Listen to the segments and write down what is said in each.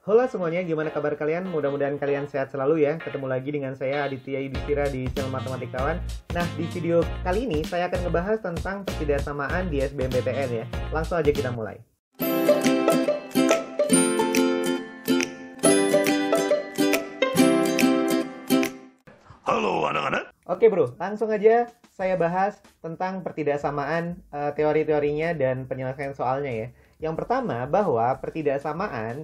Halo semuanya, gimana kabar kalian? Mudah-mudahan kalian sehat selalu ya. Ketemu lagi dengan saya Aditya Yudhistira di channel Matematikawan. Nah, di video kali ini saya akan ngebahas tentang pertidaksamaan di SBMPTN ya. Langsung aja kita mulai. Halo anak-anak. Oke bro, langsung aja saya bahas tentang pertidaksamaan, teori-teorinya dan penyelesaian soalnya ya. Yang pertama bahwa pertidaksamaan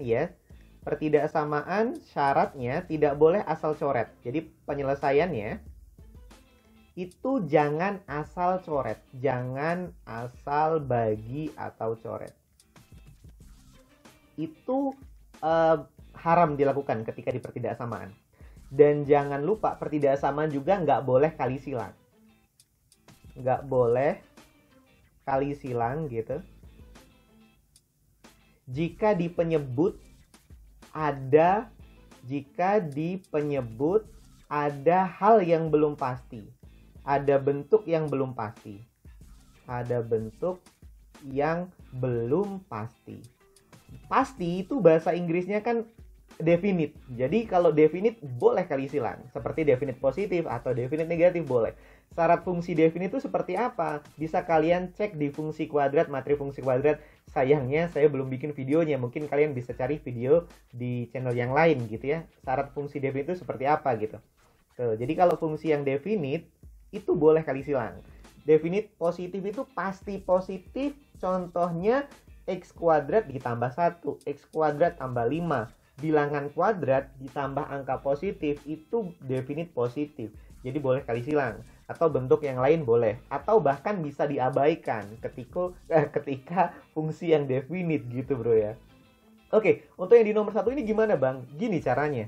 syaratnya tidak boleh asal coret. Jadi penyelesaiannya itu jangan asal coret, jangan asal bagi atau coret. Itu haram dilakukan ketika di pertidaksamaan. Dan jangan lupa pertidaksamaan juga nggak boleh kali silang. Nggak boleh kali silang gitu. Jika di penyebut ada hal yang belum pasti. Ada bentuk yang belum pasti. Ada bentuk yang belum pasti. Pasti itu bahasa Inggrisnya kan definite. Jadi kalau definite boleh kali silang. Seperti definite positif atau definite negatif boleh. Syarat fungsi definite itu seperti apa? Bisa kalian cek di fungsi kuadrat, materi fungsi kuadrat. Sayangnya saya belum bikin videonya. Mungkin kalian bisa cari video di channel yang lain gitu ya. Syarat fungsi definite itu seperti apa gitu. Tuh, jadi kalau fungsi yang definite itu boleh kali silang. Definite positif itu pasti positif. Contohnya x kuadrat ditambah 1, x kuadrat tambah 5. Bilangan kuadrat ditambah angka positif itu definite positif. Jadi boleh kali silang. Atau bentuk yang lain boleh. Atau bahkan bisa diabaikan ketika fungsi yang definite gitu bro ya. Oke, untuk yang di nomor 1 ini gimana bang? Gini caranya.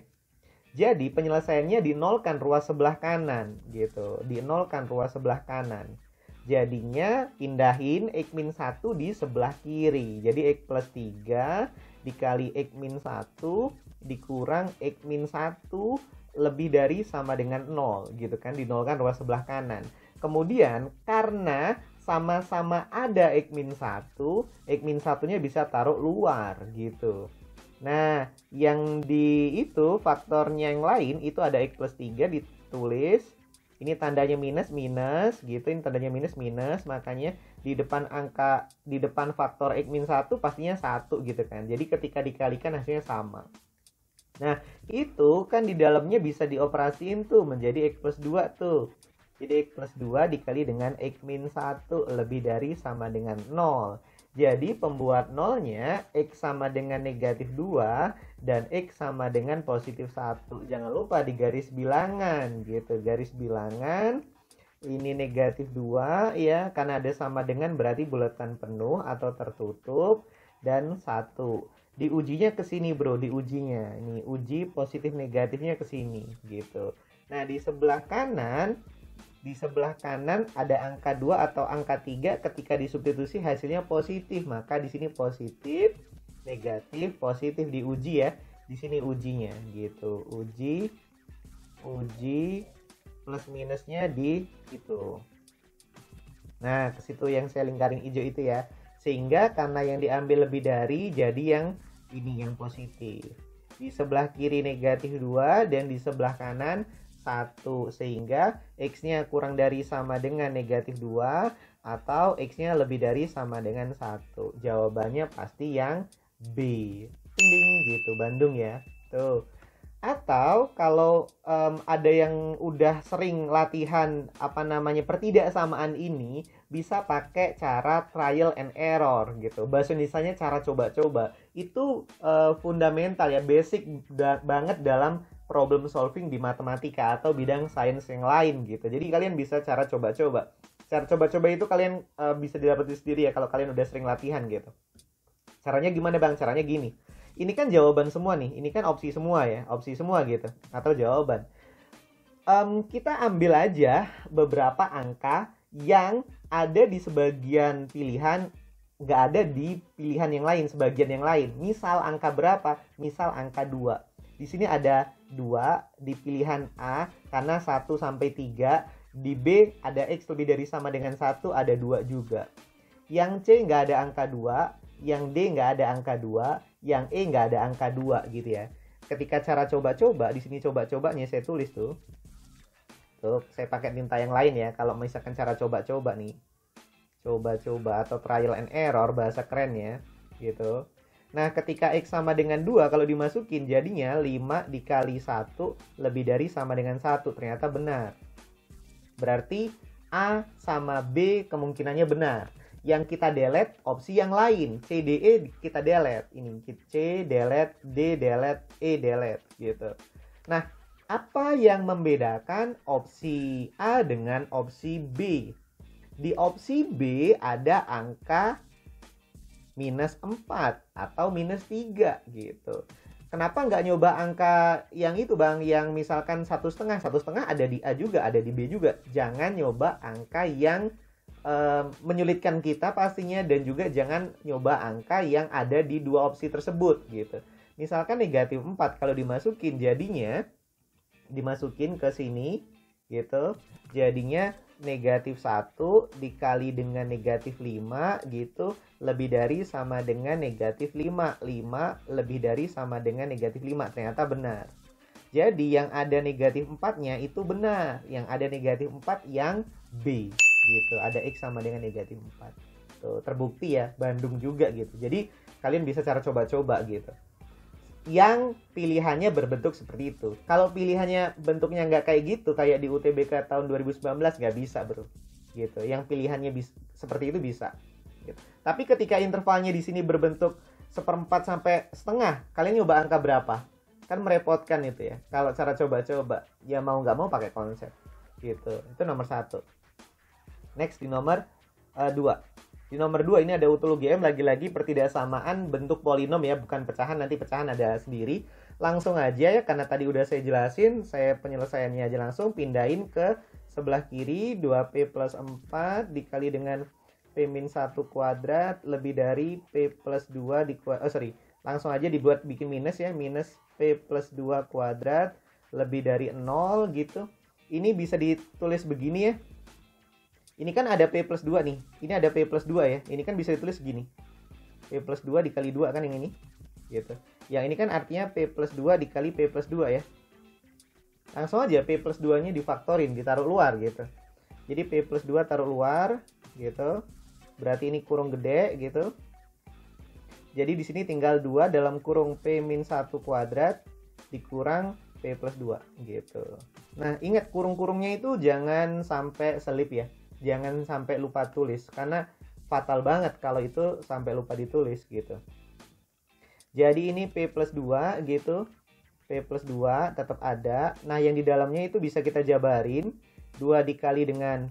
Jadi penyelesaiannya dinolkan ruas sebelah kanan gitu. Dinolkan ruas sebelah kanan. Jadinya pindahin x-1 di sebelah kiri. Jadi x plus 3 dikali x-1 dikurang x-1 lebih dari sama dengan 0 gitu kan. Dinolkan ruas sebelah kanan. Kemudian karena sama-sama ada x-1, x-1-nya bisa taruh luar gitu. Nah, yang di itu faktornya yang lain itu ada x plus 3 ditulis. Ini tandanya minus gitu, ini tandanya minus, makanya di depan faktor x-1 pastinya 1 gitu kan. Jadi ketika dikalikan hasilnya sama. Nah, itu kan di dalamnya bisa dioperasiin tuh menjadi x plus 2 tuh. Jadi x plus 2 dikali dengan x-1 lebih dari sama dengan 0. Jadi pembuat nolnya x sama dengan negatif 2 dan x sama dengan positif 1. Jangan lupa di garis bilangan gitu. Garis bilangan ini negatif 2 ya. Karena ada sama dengan berarti bulatan penuh atau tertutup dan 1. Diujinya ke sini bro, diujinya. Ini uji positif negatifnya ke sini gitu. Nah, di sebelah kanan ada angka 2 atau angka 3 ketika disubstitusi hasilnya positif. Maka di sini positif, negatif, positif diuji ya. Di sini ujinya gitu. Uji plus minusnya di itu. Nah, ke situ yang saya lingkarin hijau itu ya. Sehingga karena yang diambil lebih dari jadi yang ini yang positif. Di sebelah kiri negatif 2 dan di sebelah kanan 1, sehingga x-nya kurang dari sama dengan negatif 2 atau x-nya lebih dari sama dengan 1. Jawabannya pasti yang B. Ding ding gitu, Bandung ya. Tuh. Atau kalau ada yang udah sering latihan pertidaksamaan ini, bisa pakai cara trial and error gitu. Bahasa Indonesianya cara coba-coba. Itu fundamental ya, basic banget dalam problem solving di matematika atau bidang sains yang lain gitu. Jadi kalian bisa cara coba-coba. Cara coba-coba itu kalian bisa didapati sendiri ya kalau kalian udah sering latihan gitu. Caranya gimana bang? Caranya gini. Ini kan jawaban semua nih. Ini kan opsi semua ya. Opsi semua gitu. Atau jawaban. Kita ambil aja beberapa angka yang ada di sebagian pilihan, nggak ada di pilihan yang lain, sebagian yang lain. Misal angka berapa? Misal angka 2. Di sini ada 2 di pilihan A karena 1 sampai 3. Di B ada X lebih dari sama dengan 1, ada 2 juga. Yang C nggak ada angka 2, yang D nggak ada angka 2, yang E nggak ada angka 2 gitu ya. Ketika cara coba-coba, di sini coba-cobanya saya tulis tuh. Tuh, saya pakai tinta yang lain ya. Kalau misalkan cara coba-coba nih. Coba-coba atau trial and error bahasa kerennya gitu. Nah, ketika X sama dengan 2 kalau dimasukin jadinya 5 dikali 1 lebih dari sama dengan 1. Ternyata benar. Berarti A sama B kemungkinannya benar. Yang kita delete opsi yang lain. C, D, E kita delete. Ini C delete, D delete, E delete gitu. Nah, apa yang membedakan opsi A dengan opsi B? Di opsi B ada angka minus 4 atau minus 3 gitu. Kenapa nggak nyoba angka yang itu Bang? Yang misalkan 1,5. 1,5 ada di A juga, ada di B juga. Jangan nyoba angka yang menyulitkan kita pastinya, dan juga jangan nyoba angka yang ada di dua opsi tersebut gitu. Misalkan negatif 4 kalau dimasukin jadinya dimasukin ke sini gitu. Jadinya negatif 1 dikali dengan negatif 5 gitu lebih dari sama dengan negatif 5. 5 lebih dari sama dengan negatif 5. Ternyata benar. Jadi yang ada negatif 4-nya itu benar. Yang ada negatif 4 yang B gitu. Ada X sama dengan negatif 4. Tuh, terbukti ya, Bandung juga gitu. Jadi kalian bisa cara coba-coba gitu. Yang pilihannya berbentuk seperti itu. Kalau pilihannya bentuknya nggak kayak gitu, kayak di UTBK tahun 2019 nggak bisa bro. Gitu. Yang pilihannya seperti itu bisa. Gitu. Tapi ketika intervalnya di sini berbentuk 1/4 sampai setengah, kalian nyoba angka berapa? Kan merepotkan itu ya. Kalau cara coba-coba, ya mau nggak mau pakai konsep. Gitu. Itu nomor 1. Next di nomor 2. Di nomor 2 ini ada utul UGM, lagi-lagi pertidaksamaan bentuk polinom ya, bukan pecahan. Nanti pecahan ada sendiri. Langsung aja ya, karena tadi udah saya jelasin, saya penyelesaiannya aja langsung pindahin ke sebelah kiri. 2P plus 4 dikali dengan P-1 kuadrat lebih dari P plus 2 langsung aja dibuat bikin minus ya, minus P plus 2 kuadrat lebih dari 0 gitu. Ini bisa ditulis begini ya. Ini kan ada P plus 2 nih. Ini ada P plus 2 ya. Ini kan bisa ditulis segini. P plus 2 dikali 2 kan yang ini. Gitu. Yang ini kan artinya P plus 2 dikali P plus 2 ya. Langsung aja P plus 2-nya difaktorin, ditaruh luar gitu. Jadi P plus 2 taruh luar gitu. Berarti ini kurung gede gitu. Jadi di sini tinggal 2 dalam kurung P-1 kuadrat dikurang P plus 2 gitu. Nah, ingat kurung-kurungnya itu jangan sampai selip ya. Jangan sampai lupa tulis, karena fatal banget kalau itu sampai lupa ditulis gitu. Jadi ini P plus 2 gitu. P plus 2 tetap ada. Nah, yang di dalamnya itu bisa kita jabarin. 2 dikali dengan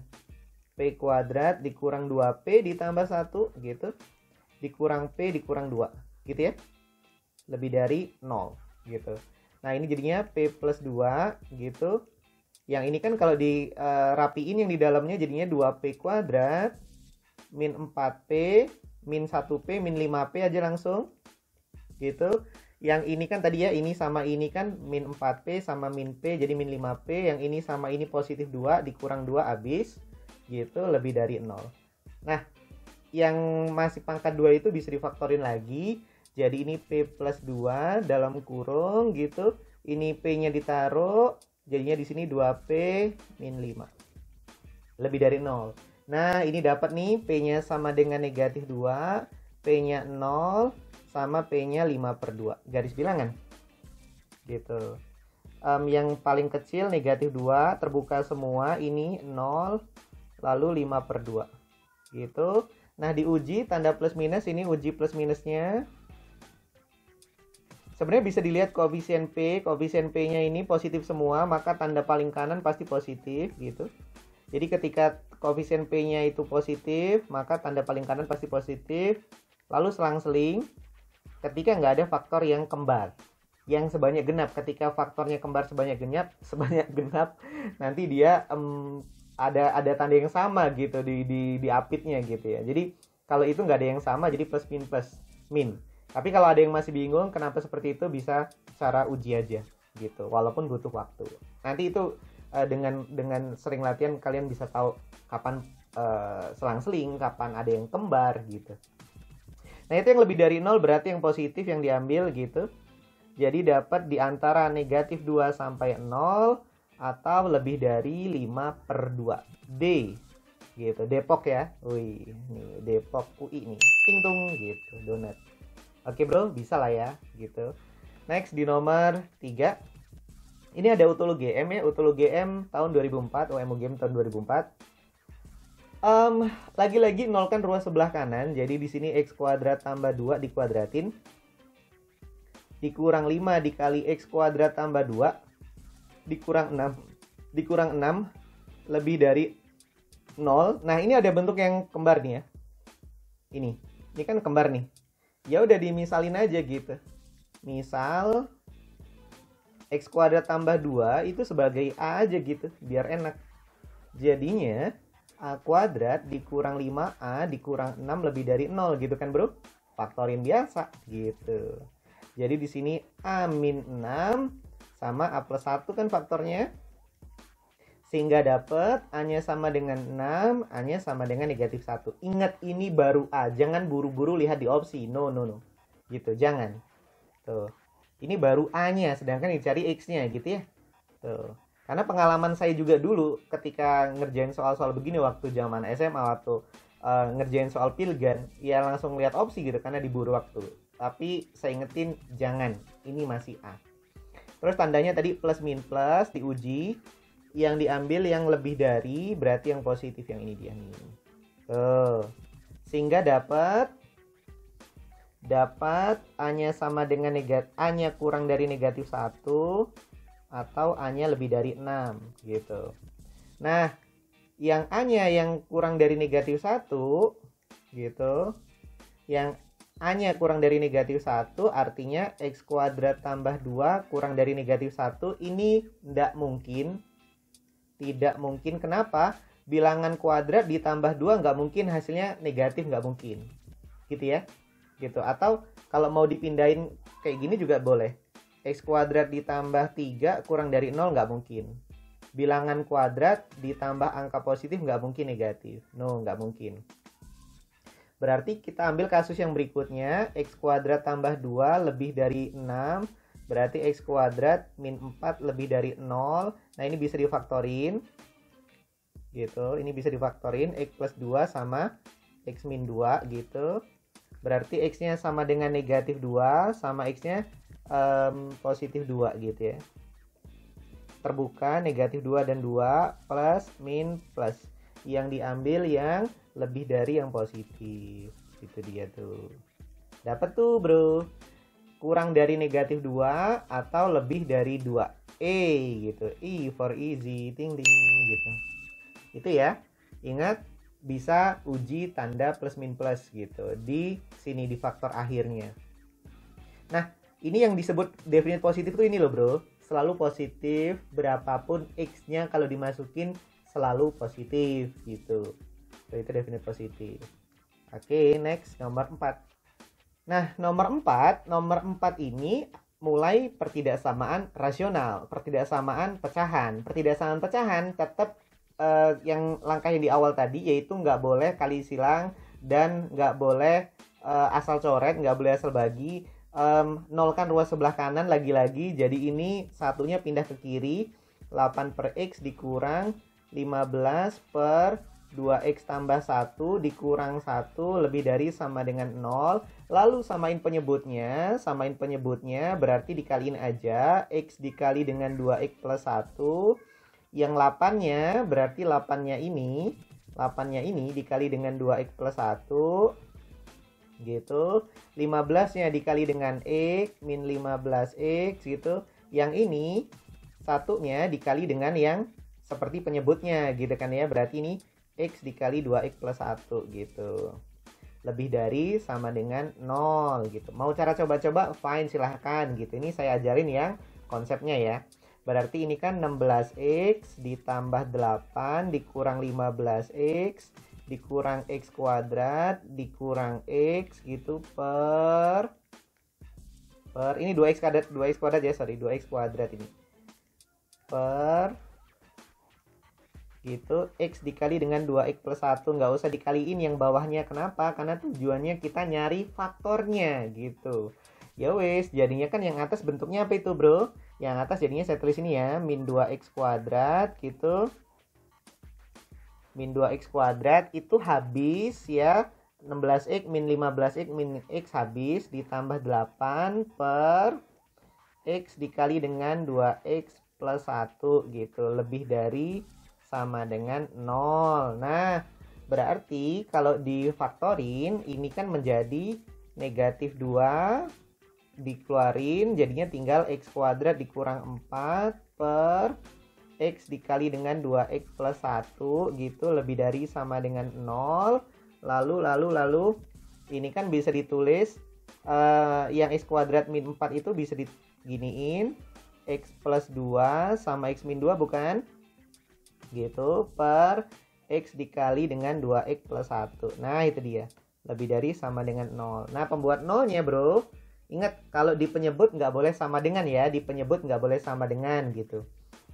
P kuadrat dikurang 2P ditambah 1 gitu. Dikurang P dikurang 2 gitu ya. Lebih dari 0 gitu. Nah, ini jadinya P plus 2 gitu. Yang ini kan kalau dirapiin yang di dalamnya jadinya 2P kuadrat min 4P min 1P min 5P aja langsung gitu. Yang ini kan tadi ya, ini sama ini kan min 4P sama min P jadi min 5P. Yang ini sama ini positif 2 dikurang 2 habis gitu lebih dari 0. Nah, yang masih pangkat 2 itu bisa difaktorin lagi. Jadi ini P plus 2 dalam kurung gitu. Ini P-nya ditaruh. Jadinya di sini 2P min 5. Lebih dari 0. Nah, ini dapat nih P-nya sama dengan negatif 2. P-nya 0 sama P-nya 5/2. Garis bilangan. Gitu. Yang paling kecil negatif 2. Terbuka semua. Ini 0. Lalu 5/2. Gitu. Nah, diuji tanda plus minus. Ini uji plus minusnya. Sebenarnya bisa dilihat koefisien P-nya ini positif semua, maka tanda paling kanan pasti positif gitu. Jadi ketika koefisien P-nya itu positif, maka tanda paling kanan pasti positif. Lalu selang-seling ketika nggak ada faktor yang kembar, yang sebanyak genap. Ketika faktornya kembar sebanyak genap, nanti dia ada tanda yang sama gitu di apitnya gitu ya. Jadi kalau itu nggak ada yang sama, jadi plus min. Tapi kalau ada yang masih bingung kenapa seperti itu, bisa cara uji aja gitu, walaupun butuh waktu. Nanti itu dengan sering latihan kalian bisa tahu kapan selang-seling, kapan ada yang kembar gitu. Nah, itu yang lebih dari 0 berarti yang positif yang diambil gitu. Jadi dapat di antara negatif 2 sampai 0 atau lebih dari 5/2. D. Gitu, Depok ya. Wih, nih Depok UI nih. Ting tung gitu, donat. Oke, Bro, bisa lah ya gitu. Next di nomor 3. Ini ada Utulu GM ya, Utulu GM tahun 2004, UMU GM tahun 2004. Lagi-lagi nolkan ruas sebelah kanan, jadi di sini x kuadrat tambah 2 dikuadratin. Dikurang 5 dikali x kuadrat tambah 2 dikurang 6 lebih dari 0. Nah, ini ada bentuk yang kembar nih ya. Ini kan kembar nih. Ya udah dimisalin aja gitu. Misal x kuadrat tambah 2 itu sebagai a aja gitu, biar enak. Jadinya a kuadrat dikurang 5a dikurang 6 lebih dari 0 gitu kan, Bro? Faktorin biasa gitu. Jadi di sini a min 6 sama a plus 1 kan faktornya. Sehingga dapat a-nya sama dengan 6, a-nya sama dengan negatif 1. Ingat, ini baru a, jangan buru-buru lihat di opsi. No. Gitu, jangan. Tuh. Ini baru a-nya, sedangkan dicari x-nya gitu ya. Tuh. Karena pengalaman saya juga dulu ketika ngerjain soal-soal begini waktu zaman SMA, waktu ngerjain soal pilgan, ya langsung lihat opsi gitu karena diburu waktu. Tapi saya ingetin, jangan, ini masih a. Terus tandanya tadi plus min plus diuji, yang diambil yang lebih dari berarti yang positif yang ini dia nih. Sehingga dapat a-nya sama dengan a-nya kurang dari negatif 1 atau a-nya lebih dari 6 gitu. Nah, yang a-nya yang kurang dari negatif 1 gitu. Yang a-nya kurang dari negatif 1 artinya x kuadrat tambah 2 kurang dari negatif 1 ini tidak mungkin. Kenapa? Bilangan kuadrat ditambah 2 nggak mungkin hasilnya negatif, nggak mungkin. Gitu ya. Gitu. Atau kalau mau dipindahin kayak gini juga boleh. X kuadrat ditambah 3 kurang dari 0 nggak mungkin. Bilangan kuadrat ditambah angka positif nggak mungkin negatif. No, nggak mungkin. Berarti kita ambil kasus yang berikutnya. X kuadrat tambah 2 lebih dari 6. Berarti x kuadrat min 4 lebih dari 0. Nah, ini bisa difaktorin. Gitu. Ini bisa difaktorin. X plus 2 sama x min 2 gitu. Berarti x-nya sama dengan negatif 2 sama x-nya positif 2 gitu ya. Terbuka negatif 2 dan 2 plus min plus. Yang diambil yang lebih dari yang positif. Itu dia tuh. Dapat tuh, Bro. Kurang dari negatif 2 atau lebih dari 2. Gitu. E for easy. Ting ting gitu. Itu ya. Ingat, bisa uji tanda plus min plus gitu di sini di faktor akhirnya. Nah, ini yang disebut definite positif tuh ini loh, Bro. Selalu positif berapapun x-nya kalau dimasukin selalu positif gitu. So, itu definite positif. Oke, next nomor 4. Nah, nomor 4 ini mulai pertidaksamaan rasional, pertidaksamaan pecahan. Pertidaksamaan pecahan tetap yang langkah yang di awal tadi, yaitu nggak boleh kali silang dan nggak boleh asal coret, nggak boleh asal bagi. Nolkan ruas sebelah kanan lagi-lagi, jadi ini satunya pindah ke kiri. 8 per x dikurang 15 per 2x tambah 1 dikurang 1 lebih dari sama dengan 0. Lalu samain penyebutnya berarti dikaliin aja. X dikali dengan 2x plus 1. Yang 8-nya berarti 8-nya ini dikali dengan 2x plus 1 gitu. 15-nya dikali dengan x min 15x gitu. Yang ini satunya dikali dengan yang seperti penyebutnya gitu kan ya. Berarti ini x dikali 2x plus 1 gitu. Lebih dari sama dengan 0 gitu. Mau cara coba-coba fine, silahkan gitu. Ini saya ajarin yang konsepnya ya. Berarti ini kan 16x ditambah 8 dikurang 15x dikurang x kuadrat dikurang x gitu per ini 2x kuadrat ya, sorry, 2x kuadrat ini per gitu, X dikali dengan 2X plus 1. Nggak usah dikaliin yang bawahnya. Kenapa? Karena tujuannya kita nyari faktornya gitu. Ya wes, jadinya kan yang atas bentuknya apa itu bro? Yang atas jadinya saya tulis ini ya, min 2X kuadrat gitu. Min 2X kuadrat itu habis ya, 16X min 15X min X habis, ditambah 8 per X dikali dengan 2X plus 1 gitu. Lebih dari sama dengan 0. Nah, berarti kalau difaktorin ini kan menjadi negatif 2 dikeluarin, jadinya tinggal X kuadrat dikurang 4 per X dikali dengan 2X plus 1 gitu, lebih dari sama dengan 0. Lalu ini kan bisa ditulis yang X kuadrat min 4 itu bisa diginiin, X plus 2 sama X min 2 bukan? Gitu, per X dikali dengan 2X plus 1. Nah itu dia, lebih dari sama dengan 0. Nah pembuat nolnya bro, ingat kalau di penyebut nggak boleh sama dengan ya, di penyebut nggak boleh sama dengan gitu.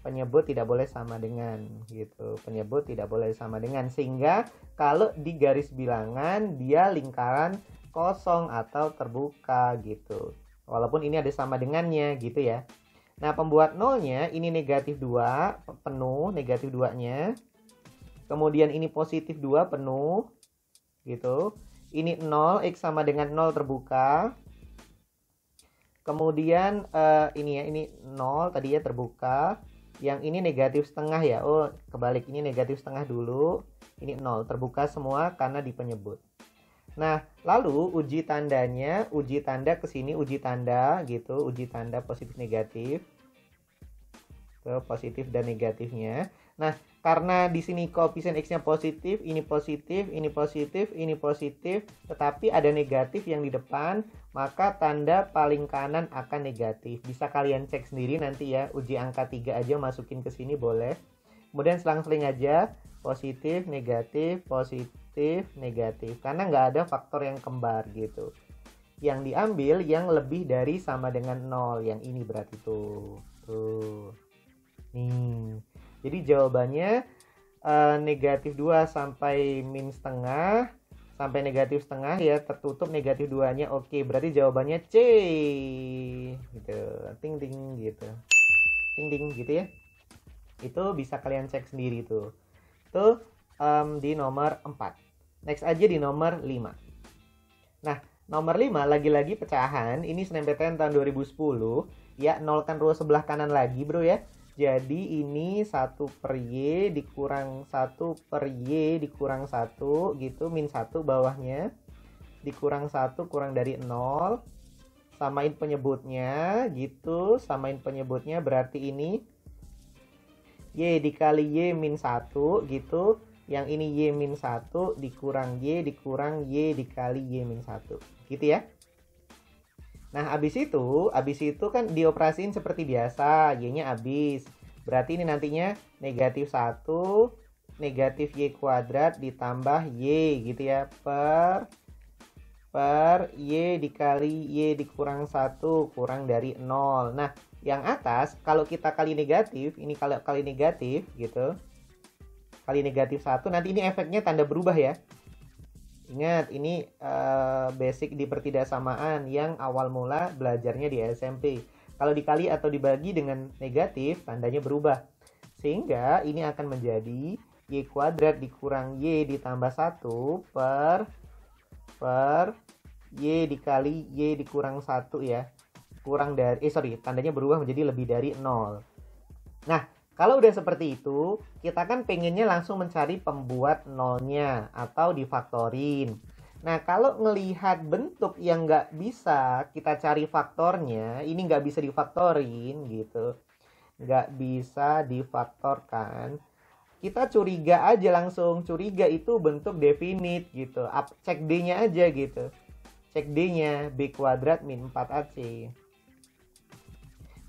Penyebut tidak boleh sama dengan gitu. Penyebut tidak boleh sama dengan, sehingga kalau di garis bilangan dia lingkaran kosong atau terbuka gitu. Walaupun ini ada sama dengannya gitu ya. Nah, pembuat nolnya ini negatif 2 penuh, negatif 2-nya. Kemudian ini positif 2 penuh gitu. Ini 0, X sama dengan 0 terbuka. Kemudian ini ya, ini 0 tadi ya terbuka. Yang ini negatif setengah ya. Oh, kebalik, ini negatif setengah dulu. Ini 0, terbuka semua karena di penyebut. Nah, lalu uji tandanya, uji tanda ke sini, uji tanda gitu, uji tanda positif negatif. Ke positif dan negatifnya. Nah, karena di sini koefisien X-nya positif, ini positif, ini positif, ini positif, tetapi ada negatif yang di depan, maka tanda paling kanan akan negatif. Bisa kalian cek sendiri nanti ya, uji angka 3 aja masukin ke sini boleh. Kemudian selang-seling aja, positif, negatif, negatif. Karena nggak ada faktor yang kembar gitu. Yang diambil yang lebih dari sama dengan 0, yang ini berarti tuh. Tuh. Nih. Jadi jawabannya negatif 2 sampai min setengah, sampai negatif setengah ya, tertutup negatif 2-nya. Oke, berarti jawabannya C. Gitu. Ting ting gitu. Ting ting gitu ya. Itu bisa kalian cek sendiri tuh. Itu di nomor 4. Next aja di nomor 5. Nah, nomor 5 lagi-lagi pecahan. Ini SNMPTN tahun 2010. Ya, nolkan row sebelah kanan lagi bro ya. Jadi ini 1 per Y dikurang 1 per Y dikurang 1 gitu. Min 1 bawahnya. Dikurang 1 kurang dari 0. Samain penyebutnya gitu. Samain penyebutnya berarti ini Y dikali Y min 1 gitu. Yang ini Y min 1 dikurang Y dikali Y min 1. Gitu ya. Nah, habis itu kan dioperasiin seperti biasa. Y-nya habis. Berarti ini nantinya negatif 1, negatif Y kuadrat ditambah Y gitu ya. Per Y dikali Y dikurang 1 kurang dari 0. Nah, yang atas kalau kita kali negatif, ini kalau kali negatif gitu. Kali negatif 1, nanti ini efeknya tanda berubah ya. Ingat, ini basic di pertidaksamaan yang awal mula belajarnya di SMP. Kalau dikali atau dibagi dengan negatif, tandanya berubah. Sehingga ini akan menjadi Y kuadrat dikurang Y ditambah 1 per Y dikali Y dikurang 1 ya. Kurang dari, tandanya berubah menjadi lebih dari 0. Nah, kalau udah seperti itu, kita kan pengennya langsung mencari pembuat nolnya atau difaktorin. Nah, kalau ngelihat bentuk yang nggak bisa kita cari faktornya, ini nggak bisa difaktorin gitu. Nggak bisa difaktorkan. Kita curiga aja langsung. Curiga itu bentuk definite gitu. Cek D-nya aja gitu. Cek D-nya, B kuadrat min 4AC.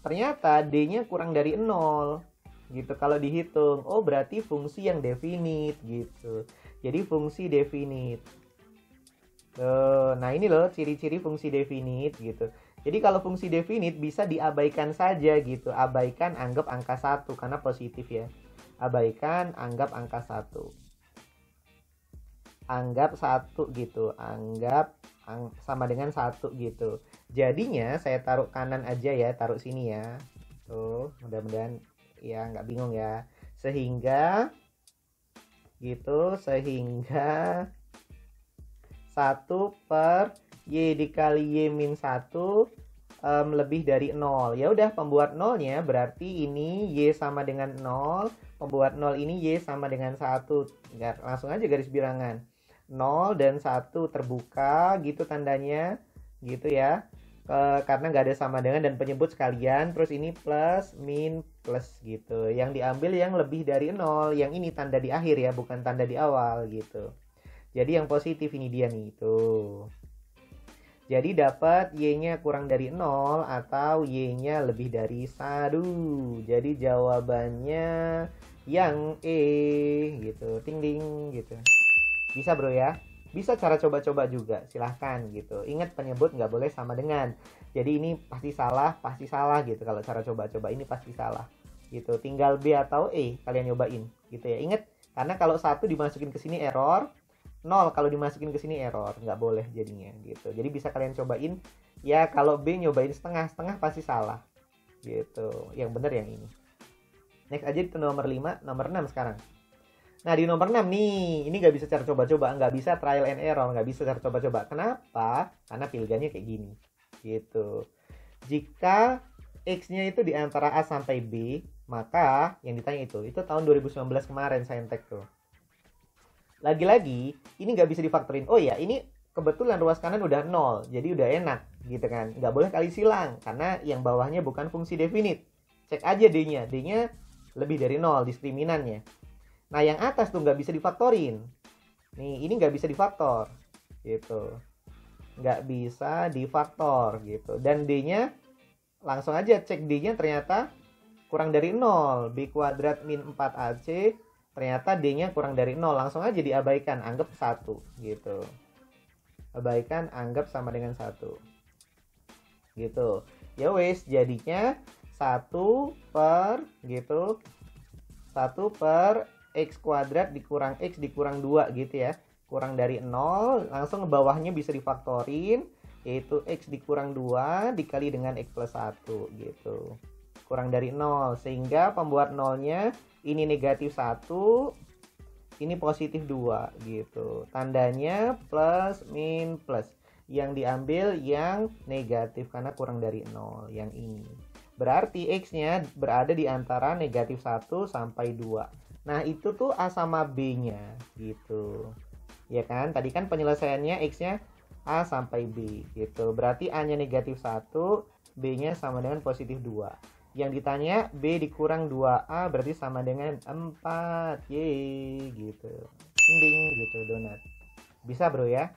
Ternyata D-nya kurang dari 0. Gitu kalau dihitung. Oh, berarti fungsi yang definite gitu. Jadi fungsi definite. Nah, ini loh ciri-ciri fungsi definite gitu. Jadi kalau fungsi definite bisa diabaikan saja gitu. Abaikan, anggap angka 1 karena positif ya. abaikan, anggap angka 1. Anggap 1 gitu, anggap sama dengan 1 gitu. Jadinya saya taruh kanan aja ya, taruh sini ya. Tuh, mudah-mudahan ya nggak bingung ya. Sehingga gitu, sehingga 1 per Y dikali Y min 1 lebih dari 0. Ya udah, pembuat nolnya berarti ini Y sama dengan 0. Pembuat 0 ini Y sama dengan 1. Langsung aja garis bilangan. 0 dan 1 terbuka gitu tandanya. Gitu ya. Karena nggak ada sama dengan dan penyebut sekalian. Terus ini plus, min, plus gitu. Yang diambil yang lebih dari 0. Yang ini tanda di akhir ya, bukan tanda di awal gitu. Jadi yang positif ini dia nih, tuh. Jadi dapat Y-nya kurang dari 0 atau Y-nya lebih dari 1. Jadi jawabannya yang E gitu. Ting ding gitu. Bisa bro ya? Bisa cara coba-coba juga, silahkan gitu. Ingat penyebut nggak boleh sama dengan. Jadi ini pasti salah gitu. Kalau cara coba-coba ini pasti salah gitu. Tinggal B atau E kalian nyobain gitu ya. Ingat, karena kalau 1 dimasukin ke sini error, 0 kalau dimasukin ke sini error, nggak boleh jadinya gitu. Jadi bisa kalian cobain ya. Kalau B nyobain setengah pasti salah gitu. Yang bener yang ini. Next aja itu nomor 5, nomor 6 sekarang. Nah di nomor 6 nih, ini nggak bisa cara coba-coba, nggak bisa trial and error, nggak bisa cara coba-coba. Kenapa? Karena pilihannya kayak gini gitu. Jika X-nya itu di antara A sampai B, maka yang ditanya itu tahun 2019 kemarin Saintek tuh. Lagi-lagi, ini nggak bisa difaktorin. Oh ya, ini kebetulan ruas kanan udah 0, jadi udah enak gitu kan. Nggak boleh kali silang, karena yang bawahnya bukan fungsi definite. Cek aja D-nya. D-nya lebih dari 0, diskriminannya. Nah, yang atas tuh nggak bisa difaktorin. Nih, ini nggak bisa difaktor. Gitu. Nggak bisa difaktor gitu. Dan D-nya, langsung aja cek D-nya ternyata kurang dari 0. B kuadrat min 4AC, ternyata D-nya kurang dari 0. Langsung aja diabaikan, anggap 1 gitu. Abaikan, anggap sama dengan 1 gitu. Ya wes, jadinya 1 per gitu, 1 per X kuadrat dikurang X dikurang 2 gitu ya. Kurang dari 0, langsung ke bawahnya bisa difaktorin, yaitu X dikurang 2 dikali dengan X plus 1 gitu. Kurang dari 0, sehingga pembuat nolnya ini negatif 1, ini positif 2 gitu. Tandanya plus min plus. Yang diambil yang negatif karena kurang dari 0, yang ini. Berarti X-nya berada di antara negatif 1 sampai 2. Nah, itu tuh A sama B-nya gitu. Ya kan? Tadi kan penyelesaiannya X-nya A sampai B gitu. Berarti A-nya negatif 1, B-nya sama dengan positif 2. Yang ditanya B dikurang 2A berarti sama dengan 4. Yeay gitu. Ding gitu, donat. Bisa bro ya.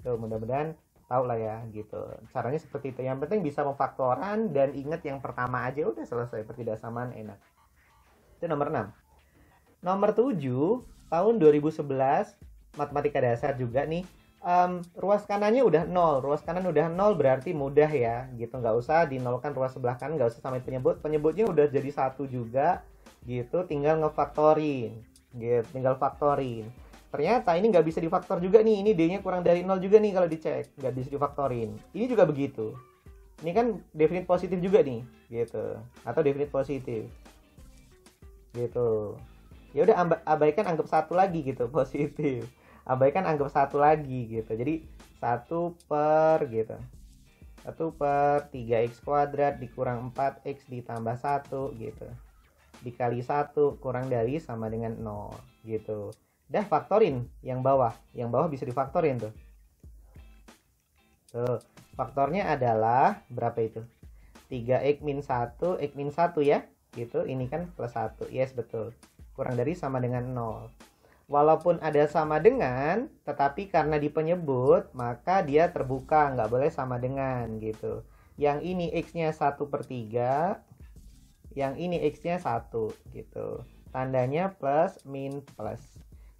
Tuh, mudah-mudahan tahu lah ya gitu. Caranya seperti itu. Yang penting bisa memfaktoran dan ingat yang pertama aja, udah selesai. Pertidaksamaan enak. Itu nomor 6. Nomor 7, tahun 2011, matematika dasar juga nih. Ruas kanannya udah 0. Ruas kanan udah 0 berarti mudah ya gitu. Nggak usah dinolkan ruas sebelah kanan, nggak usah sampai penyebut. Penyebutnya udah jadi 1 juga gitu. Tinggal ngefaktorin gitu. Tinggal faktorin. Ternyata ini nggak bisa difaktor juga nih. Ini D-nya kurang dari 0 juga nih kalau dicek. Nggak bisa difaktorin. Ini juga begitu. Ini kan definite positif juga nih gitu. Atau definite positif gitu. Ya udah, abaikan, anggap 1 lagi gitu, positif. Abaikan, anggap 1 lagi gitu. Jadi 1 per gitu. 1 per 3x kuadrat dikurang 4x ditambah 1 gitu. Dikali 1 kurang dari sama dengan 0 gitu. Dah faktorin yang bawah. Yang bawah bisa difaktorin tuh. Tuh, faktornya adalah berapa itu? 3x min 1, x min 1 ya. Gitu, ini kan plus 1. Yes, betul. Kurang dari sama dengan 0. Walaupun ada sama dengan, tetapi karena di penyebut, maka dia terbuka, nggak boleh sama dengan gitu. Yang ini X-nya 1 per 3, yang ini X-nya 1 gitu. Tandanya plus, min, plus.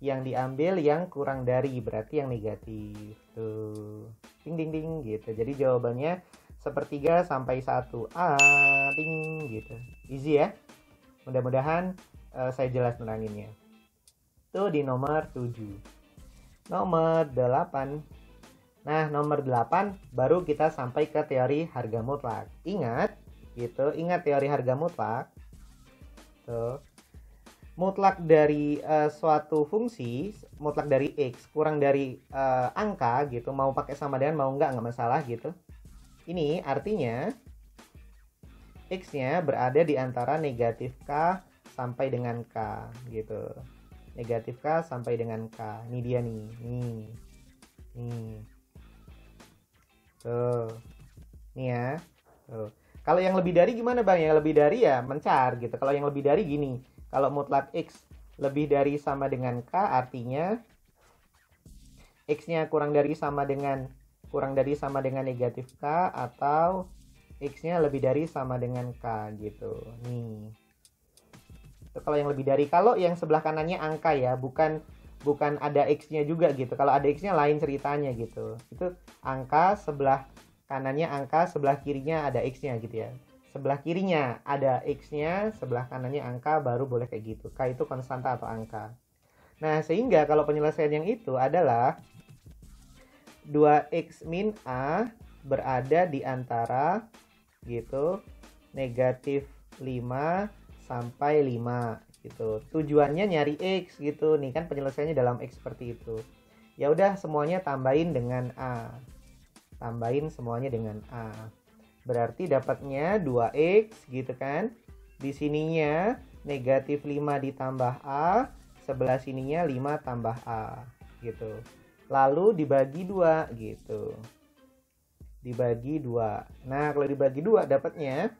Yang diambil yang kurang dari, berarti yang negatif. Tuh. Ding, ding, ding gitu. Jadi jawabannya 1/3 sampai 1. Ding gitu. Easy ya. Mudah-mudahan saya jelas neranginnya. Itu di nomor 7. Nomor 8. Nah, nomor 8 baru kita sampai ke teori harga mutlak. Ingat, gitu. Ingat teori harga mutlak. Tuh. Mutlak dari suatu fungsi, mutlak dari X kurang dari angka gitu, mau pakai sama dengan mau nggak masalah gitu. Ini artinya X-nya berada di antara negatif K sampai dengan K gitu. Negatif K sampai dengan K. Ini dia nih. Nih. Tuh. Nih ya. Tuh. Kalau yang lebih dari gimana Bang? Yang lebih dari ya mencar gitu. Kalau yang lebih dari gini. Kalau mutlak X lebih dari sama dengan K, artinya X-nya kurang dari sama dengan negatif K, atau X-nya lebih dari sama dengan K gitu. Nih. Itu kalau yang lebih dari. Kalau yang sebelah kanannya angka ya, bukan ada X-nya juga gitu. Kalau ada X-nya lain ceritanya gitu. Itu angka, sebelah kanannya angka, sebelah kirinya ada X-nya gitu ya. Sebelah kirinya ada X-nya, sebelah kanannya angka, baru boleh kayak gitu. K itu konstanta atau angka. Nah, sehingga kalau penyelesaian yang itu adalah 2X min A berada di antara gitu negatif 5 sampai 5 gitu. Tujuannya nyari X gitu. Nih kan penyelesaiannya dalam X seperti itu. Ya udah semuanya tambahin dengan A. Tambahin semuanya dengan A. Berarti dapatnya 2X gitu kan. Di sininya negatif 5 ditambah A, sebelah sininya 5 tambah A gitu. Lalu dibagi 2 gitu. Dibagi 2. Nah, kalau dibagi 2 dapatnya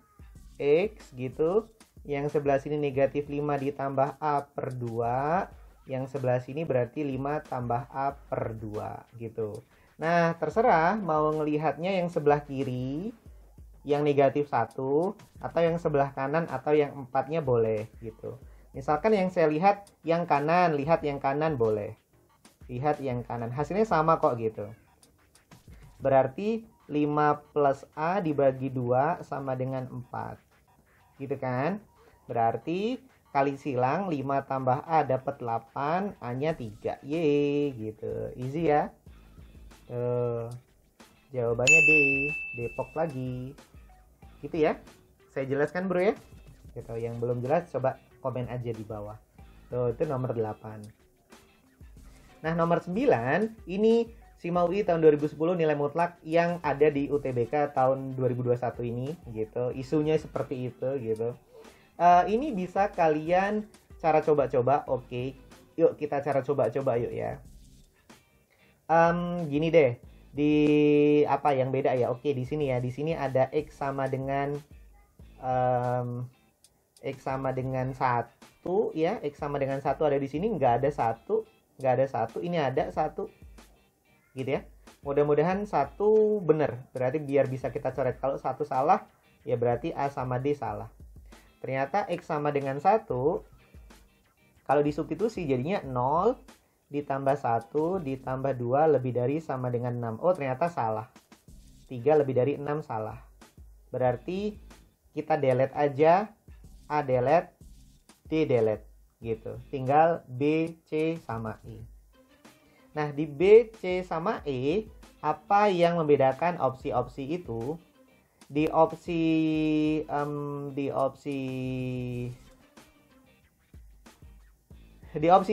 X gitu. Yang sebelah sini negatif 5 ditambah A per 2. Yang sebelah sini berarti 5 tambah A per 2 gitu. Nah, terserah mau ngelihatnya yang sebelah kiri, yang negatif 1, atau yang sebelah kanan, atau yang 4-nya boleh gitu. Misalkan yang saya lihat yang kanan, lihat yang kanan boleh. Lihat yang kanan, hasilnya sama kok gitu. Berarti 5 plus A dibagi 2 sama dengan 4. Gitu kan? Berarti kali silang 5 tambah A dapat 8, A-nya 3. Yeay gitu. Easy ya. Jawabannya D. Depok lagi. Gitu ya. Saya jelaskan bro ya. Gitu. Yang belum jelas coba komen aja di bawah. Tuh, itu nomor 8. Nah, nomor 9 ini SIMA UI tahun 2010 nilai mutlak yang ada di UTBK tahun 2021 ini gitu. Isunya seperti itu gitu. Ini bisa kalian cara coba-coba. Oke. Yuk kita cara coba-coba yuk ya. Gini deh. Di apa yang beda ya? Oke, di sini ya. Di sini ada X sama dengan X sama dengan 1 ya. X sama dengan 1 ada di sini, nggak ada 1. Nggak ada 1, ini ada 1. Gitu ya. Mudah-mudahan 1 benar. Berarti biar bisa kita coret. Kalau 1 salah, ya berarti A sama D salah. Ternyata X sama dengan 1. Kalau disubstitusi jadinya 0 ditambah 1 ditambah 2 lebih dari sama dengan 6. Oh, ternyata salah. 3 lebih dari 6 salah. Berarti kita delete aja. A delete, D delete. Gitu. Tinggal B, C, sama E. Nah, di B, C, sama E, apa yang membedakan opsi-opsi itu? Di opsi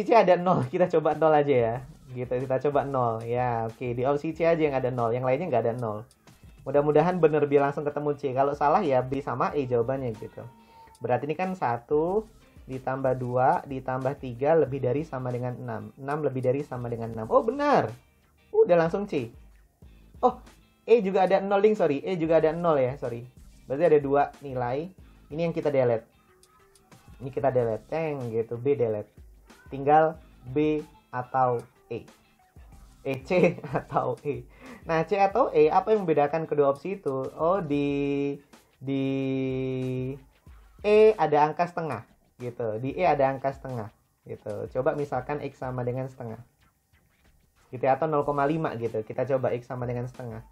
C ada 0. Kita coba 0 aja ya. Gitu, kita coba 0. Ya, oke. Di opsi C aja yang ada 0. Yang lainnya nggak ada 0. Mudah-mudahan bener biar langsung ketemu C. Kalau salah ya B sama E jawabannya gitu. Berarti ini kan 1 ditambah 2 ditambah 3 lebih dari sama dengan 6. 6 lebih dari sama dengan 6. Oh, benar. Udah langsung C. Oh, E juga ada 0 ding, sorry. E juga ada 0 ya, sorry. Berarti ada 2 nilai. Ini yang kita delete. Ini kita delete. Gitu, B delete. Tinggal B atau E. C atau E. Nah, C atau E, apa yang membedakan kedua opsi itu? Oh, di E ada angka setengah. Gitu. Di E ada angka setengah. Gitu. Coba misalkan X sama dengan setengah. Gitu ya, atau 0,5 gitu. Kita coba X sama dengan setengah.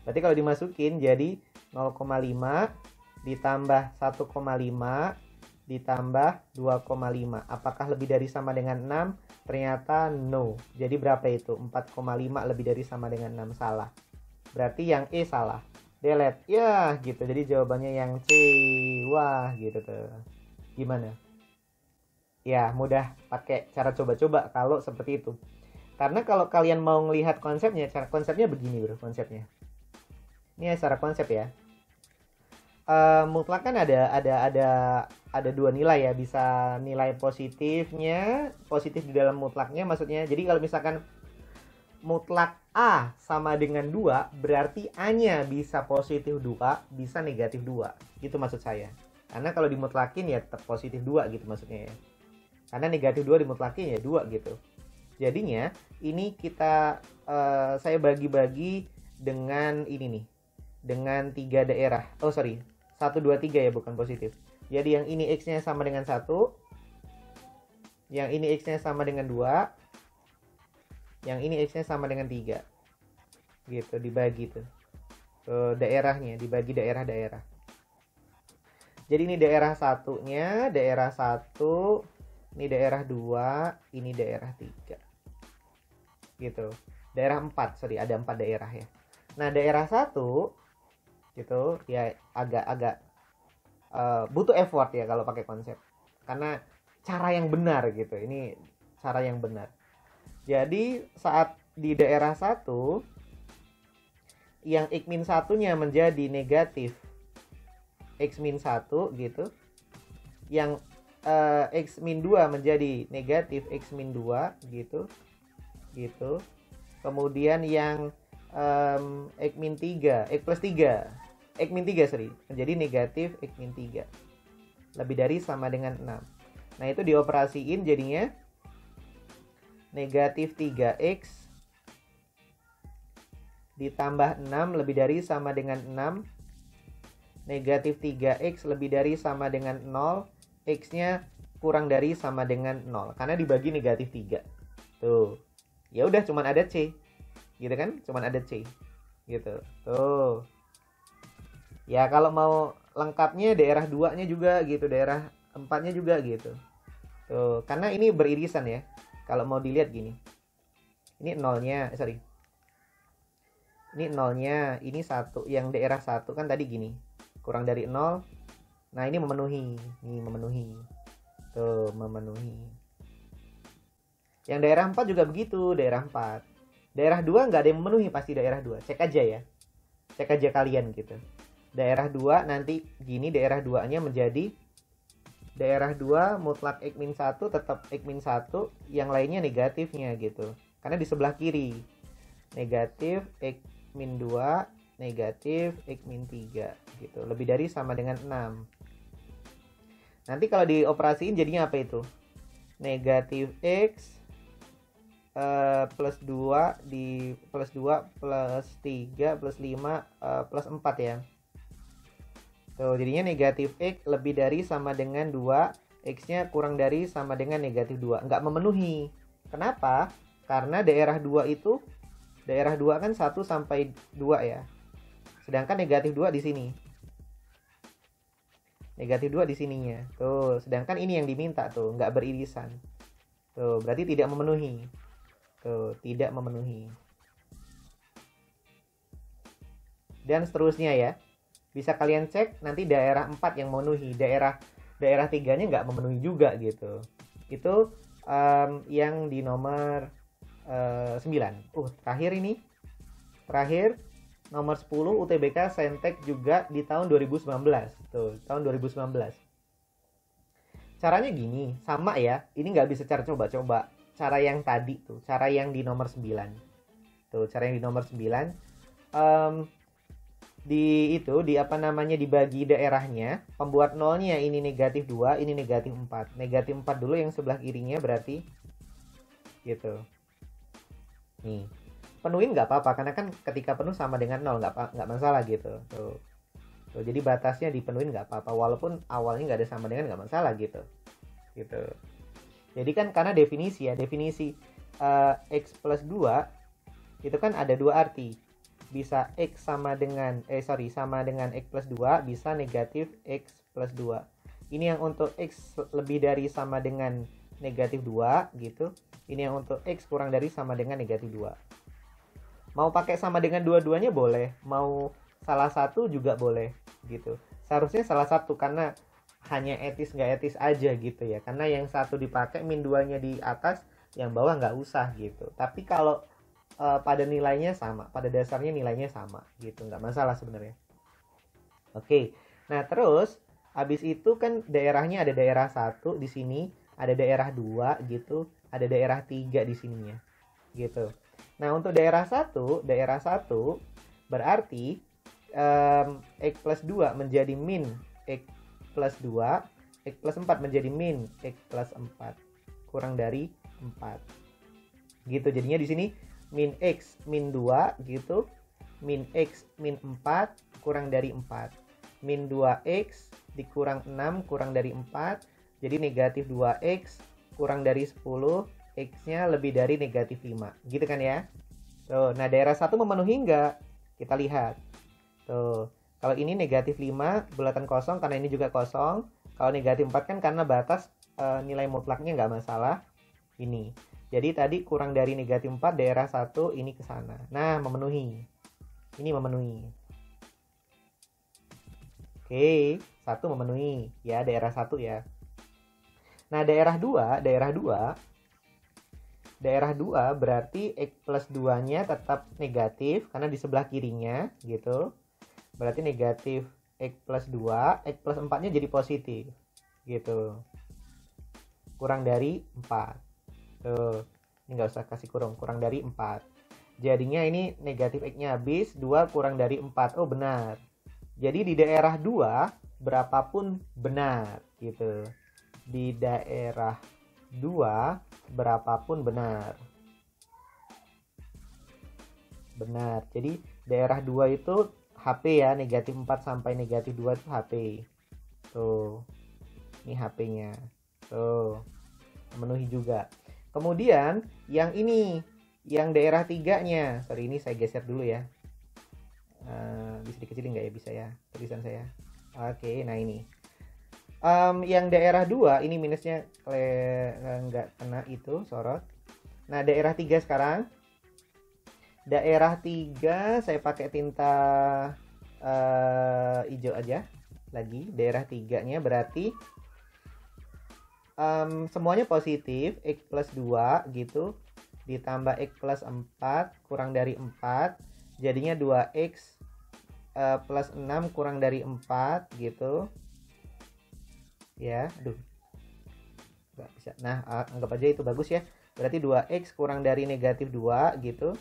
Berarti kalau dimasukin jadi 0,5 ditambah 1,5 ditambah 2,5. Apakah lebih dari sama dengan 6? Ternyata no. Jadi berapa itu? 4,5 lebih dari sama dengan 6. Salah. Berarti yang E salah. Delete. Ya gitu. Jadi jawabannya yang C. Wah gitu tuh. Gimana? Ya mudah pakai cara coba-coba kalau seperti itu. Karena kalau kalian mau ngelihat konsepnya, cara konsepnya begini bro, konsepnya. Ini secara konsep ya. Mutlak kan ada dua nilai ya, bisa nilai positifnya, positif di dalam mutlaknya maksudnya. Jadi kalau misalkan mutlak A sama dengan 2, berarti A-nya bisa positif 2, bisa negatif 2. Gitu maksud saya. Karena kalau dimutlakin ya tetap positif 2 gitu maksudnya ya. Karena negatif 2 dimutlakin ya 2 gitu. Jadinya ini saya bagi-bagi dengan ini nih. Dengan 3 daerah. Oh sorry, 1, 2, 3 ya, bukan positif. Jadi yang ini X-nya sama dengan 1. Yang ini X-nya sama dengan 2. Yang ini X-nya sama dengan 3. Gitu, dibagi tuh. Daerahnya, dibagi daerah-daerah. Jadi ini daerah satunya, daerah 1. Ini daerah 2, ini daerah 3. Gitu. Daerah 4, sorry, ada 4 daerah ya. Nah, daerah 1 gitu ya agak butuh effort ya kalau pakai konsep, karena cara yang benar gitu, ini cara yang benar. Jadi saat di daerah 1 yang X-1-nya menjadi negatif X-1 gitu, yang X-2 menjadi negatif X-2 gitu kemudian yang X-3 menjadi negatif X-3 lebih dari sama dengan 6. Nah itu dioperasiin jadinya negatif 3X ditambah 6 lebih dari sama dengan 6. Negatif 3X lebih dari sama dengan 0. X-nya kurang dari sama dengan 0 karena dibagi negatif 3. Tuh. Ya udah cuman ada C. Gitu kan? Cuman ada C. Gitu. Tuh. Ya kalau mau lengkapnya daerah 2-nya juga gitu, daerah 4-nya juga gitu. Tuh, karena ini beririsan ya. Kalau mau dilihat gini. Ini nolnya, sorry. Ini nolnya, ini 1. Yang daerah 1 kan tadi gini. Kurang dari 0. Nah, ini memenuhi. Ini memenuhi. Tuh, memenuhi. Yang daerah 4 juga begitu, daerah 4. Daerah 2 nggak ada yang memenuhi, pasti daerah 2. Cek aja ya. Cek aja kalian gitu. Daerah 2 nanti gini, daerah 2-nya menjadi daerah 2 mutlak X-1 tetap X-1, yang lainnya negatifnya gitu. Karena di sebelah kiri. Negatif X-2, negatif X-3 gitu. Lebih dari sama dengan 6. Nanti kalau dioperasiin jadinya apa itu? Negatif X plus 2 di plus 2 plus 3 plus 5 plus 4 ya. Tuh, jadinya negatif X lebih dari sama dengan 2, X-nya kurang dari sama dengan negatif 2. Nggak memenuhi. Kenapa? Karena daerah 2 itu, daerah 2 kan 1 sampai 2 ya. Sedangkan negatif 2 di sini. Negatif 2 di sininya. Tuh, sedangkan ini yang diminta tuh, nggak beririsan. Tuh, berarti tidak memenuhi. Tuh, tidak memenuhi. Dan seterusnya ya. Bisa kalian cek nanti daerah 4 yang memenuhi, daerah 3-nya nggak memenuhi juga gitu. Itu yang di nomor 9. Terakhir ini. Terakhir nomor 10 UTBK Saintek juga di tahun 2019. Tuh, tahun 2019. Caranya gini, sama ya. Ini nggak bisa cara coba-coba. Cara yang tadi tuh, cara yang di nomor 9. Tuh, cara yang di nomor 9. Dibagi daerahnya, pembuat nolnya ini negatif 2, ini negatif 4. Negatif 4 dulu yang sebelah kirinya berarti gitu. Nih, penuhin nggak apa-apa karena kan ketika penuh sama dengan 0 nggak masalah gitu. Tuh, jadi batasnya dipenuhin nggak apa-apa walaupun awalnya nggak ada sama dengan nggak masalah gitu. Gitu. Jadi kan karena definisi X plus 2 itu kan ada dua arti. Bisa X sama dengan X plus 2, bisa negatif X plus 2. Ini yang untuk X lebih dari sama dengan negatif 2 gitu. Ini yang untuk X kurang dari sama dengan negatif 2. Mau pakai sama dengan dua-duanya boleh, mau salah satu juga boleh gitu. Seharusnya salah satu karena hanya etis nggak etis aja gitu ya. Karena yang satu dipakai min 2-nya di atas, yang bawah nggak usah gitu. Tapi kalau pada nilainya sama, pada dasarnya nilainya sama gitu, nggak masalah sebenarnya. Oke, nah terus habis itu kan daerahnya ada daerah 1 di sini, ada daerah 2 gitu, ada daerah 3 di sininya gitu. Nah, untuk daerah 1 berarti X plus 2 menjadi min X plus 2, X plus 4 menjadi min X plus 4, kurang dari 4. Gitu, jadinya di sini min X min 2 gitu, min X min 4 kurang dari 4. Min 2X dikurang 6 kurang dari 4, jadi negatif 2X kurang dari 10, X-nya lebih dari negatif 5. Gitu kan ya? Tuh, nah daerah 1 memenuhi nggak? Kita lihat. Tuh, kalau ini negatif 5, bulatan kosong karena ini juga kosong. Kalau negatif 4 kan karena batas nilai mutlaknya nggak masalah. Ini. Jadi tadi kurang dari negatif 4, daerah 1 ini ke sana. Nah, memenuhi. Ini memenuhi. Oke, 1 memenuhi. Ya, daerah 1 ya. Nah, daerah 2 berarti X plus 2-nya tetap negatif karena di sebelah kirinya gitu. Berarti negatif X plus 2, X plus 4-nya jadi positif gitu. Kurang dari 4. Tuh, ini nggak usah kasih kurang dari 4. Jadinya ini negatif X-nya habis, 2 kurang dari 4. Oh, benar. Jadi di daerah 2 berapapun benar gitu. Di daerah 2 berapapun benar. Benar. Jadi daerah 2 itu HP ya, negatif 4 sampai negatif 2 itu HP. Tuh. Ini HP-nya. Tuh. Memenuhi juga. Kemudian yang ini, yang daerah 3-nya. Sorry, ini saya geser dulu ya. Bisa dikecilin nggak ya? Bisa ya tulisan saya. Oke, nah ini. Yang daerah 2 ini minusnya nggak kena itu sorot. Nah, daerah 3 sekarang. Daerah 3 saya pakai tinta hijau aja lagi. Daerah 3-nya berarti semuanya positif, X plus 2 gitu. Ditambah X plus 4 kurang dari 4. Jadinya 2X plus 6 kurang dari 4 gitu. Ya, aduh. Nggak bisa. Nah, anggap aja itu bagus ya. Berarti 2X kurang dari negatif 2 gitu.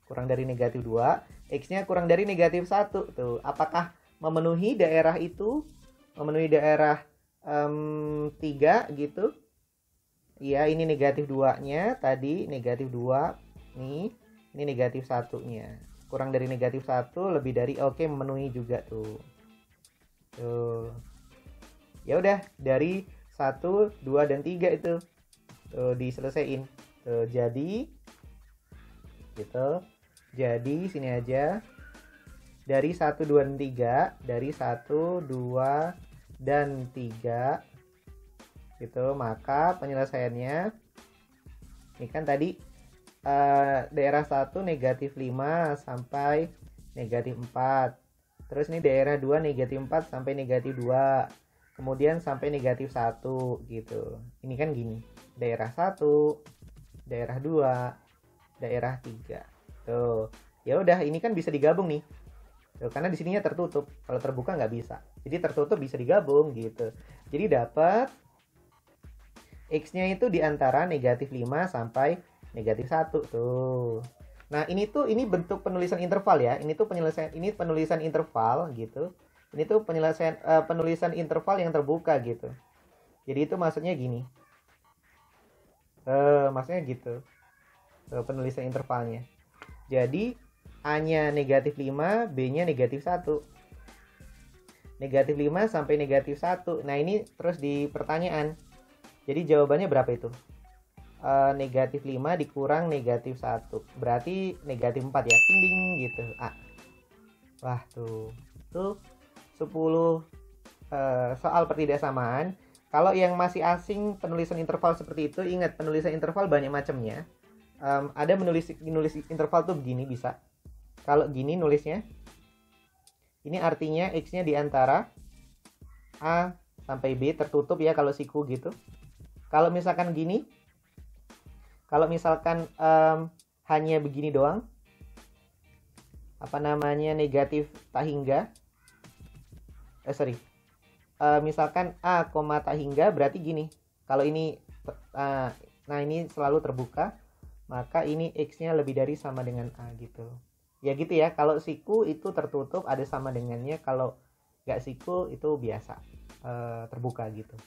Kurang dari negatif 2. X-nya kurang dari negatif 1. Tuh, apakah memenuhi daerah itu? Memenuhi daerah 3 gitu. Iya, ini negatif 2-nya. Tadi negatif 2. Nih, ini negatif 1-nya. Kurang dari negatif 1 lebih dari, oke, memenuhi juga tuh. Tuh. Ya udah, dari 1, 2 dan 3 itu tuh diselesaiin. Tuh, jadi gitu. Jadi sini aja. Dari 1, 2 dan 3, dari 1, 2 dan 3 gitu, maka penyelesaiannya ini kan tadi daerah 1 negatif 5 sampai negatif 4. Terus ini daerah 2 negatif 4 sampai negatif 2. Kemudian sampai negatif 1 gitu. Ini kan gini. Daerah 1, daerah 2, daerah 3. Tuh. Ya udah, ini kan bisa digabung nih. Tuh, karena di sininya tertutup. Kalau terbuka nggak bisa. Jadi tertutup bisa digabung gitu. Jadi dapat X-nya itu di antara negatif 5 sampai negatif 1 tuh. Nah, ini bentuk penulisan interval ya. Ini penulisan interval gitu. Ini tuh penulisan interval yang terbuka gitu. Jadi itu maksudnya gini. Maksudnya gitu. Penulisan intervalnya. Jadi A-nya negatif 5, B-nya negatif 1. Negatif 5 sampai negatif 1. Nah, ini terus di pertanyaan. Jadi jawabannya berapa itu? Negatif 5 dikurang negatif 1. Berarti negatif 4 ya. Ding ding gitu. A. Wah, tuh. Tuh 10 soal pertidaksamaan. Kalau yang masih asing penulisan interval seperti itu, ingat penulisan interval banyak macamnya. Ada menulis interval tuh begini bisa. Kalau gini nulisnya, ini artinya X-nya di antara A sampai B tertutup ya kalau siku gitu. Kalau misalkan gini, kalau misalkan hanya begini doang, apa namanya, negatif tak hingga, misalkan A, tak hingga berarti gini. Kalau ini, nah ini selalu terbuka, maka ini X-nya lebih dari sama dengan A gitu. Ya gitu ya, kalau siku itu tertutup ada sama dengannya, kalau nggak siku itu biasa terbuka gitu.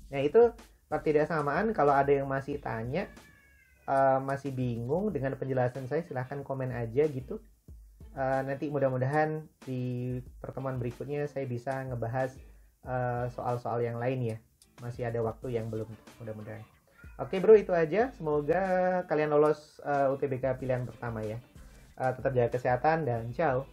Nah itu pertidaksamaan. Kalau ada yang masih tanya, masih bingung dengan penjelasan saya, silahkan komen aja gitu. Nanti mudah-mudahan di pertemuan berikutnya saya bisa ngebahas soal-soal yang lain ya. Masih ada waktu yang belum, mudah-mudahan. Oke bro, itu aja. Semoga kalian lolos UTBK pilihan pertama ya. Tetap jaga kesehatan dan ciao.